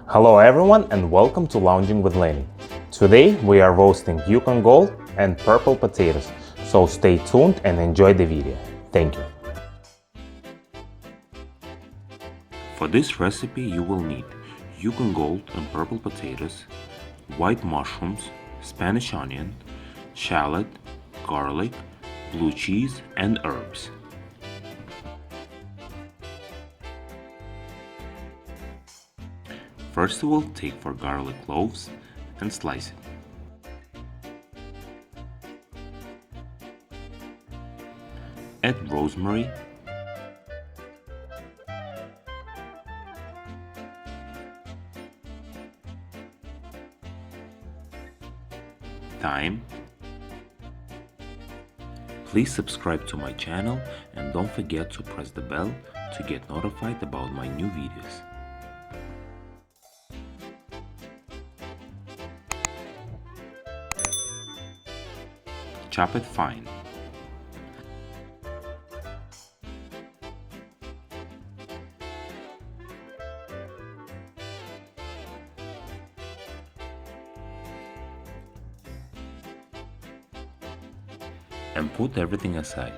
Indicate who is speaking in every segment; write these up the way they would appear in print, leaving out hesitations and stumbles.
Speaker 1: Hello everyone and welcome to Lounging with Lenny. Today we are roasting Yukon Gold and purple potatoes, so stay tuned and enjoy the video. Thank you.
Speaker 2: For this recipe you will need Yukon Gold and purple potatoes, white mushrooms, Spanish onion, shallot, garlic, blue cheese and herbs. First we will take 4 garlic cloves and slice it. Add rosemary, thyme. Please subscribe to my channel and don't forget to press the bell to get notified about my new videos. Chop it fine. And put everything aside.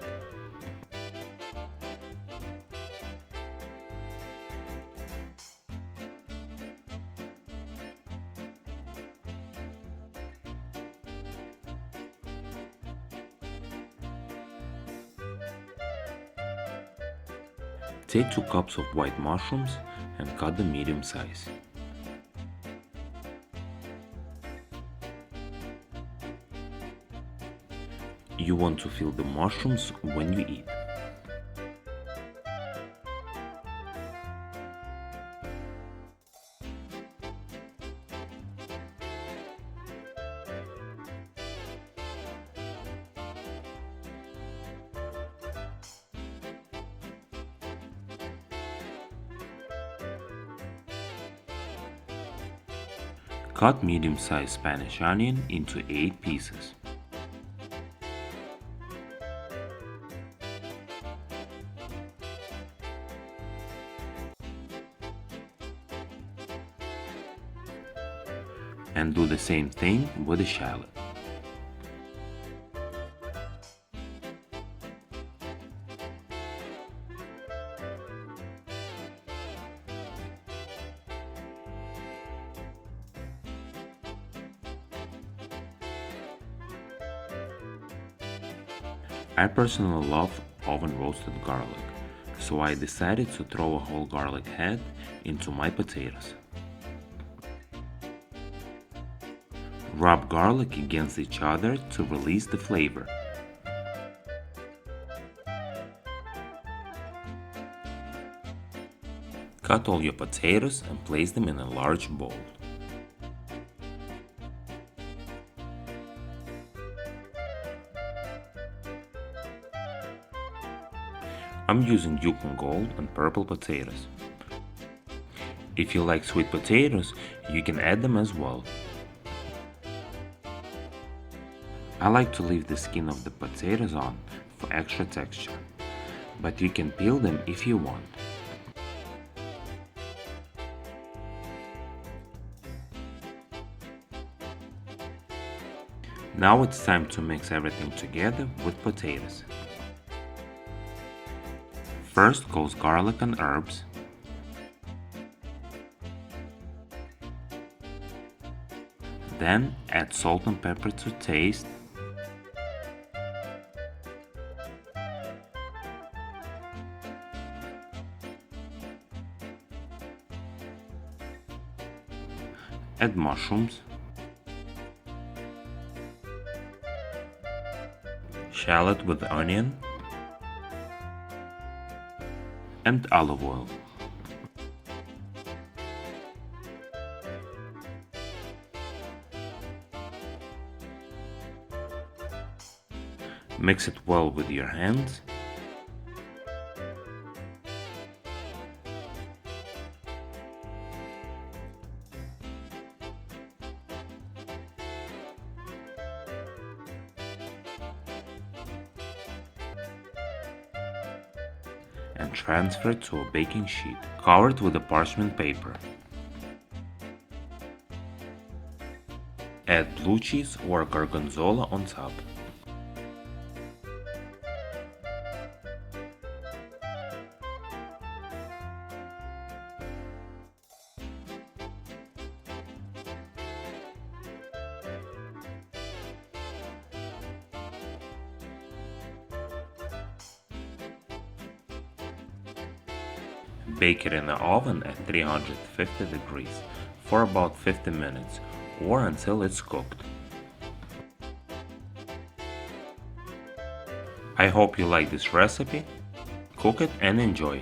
Speaker 2: Take 2 cups of white mushrooms and cut them medium size. You want to feel the mushrooms when you eat. Cut medium-sized Spanish onion into 8 pieces. And do the same thing with the shallot. I personally love oven roasted garlic, so I decided to throw a whole garlic head into my potatoes. Rub garlic against each other to release the flavor. Cut all your potatoes and place them in a large bowl. I'm using Yukon Gold and purple potatoes. If you like sweet potatoes, you can add them as well. I like to leave the skin of the potatoes on for extra texture, but you can peel them if you want. Now it's time to mix everything together with potatoes. First goes garlic and herbs. Then add salt and pepper to taste. Add mushrooms, shallot with onion, and olive oil. Mix it well with your hands. And transfer to a baking sheet, covered with a parchment paper. Add blue cheese or gorgonzola on top. Bake it in the oven at 350 degrees for about 50 minutes or until it's cooked. I hope you like this recipe. Cook it and enjoy.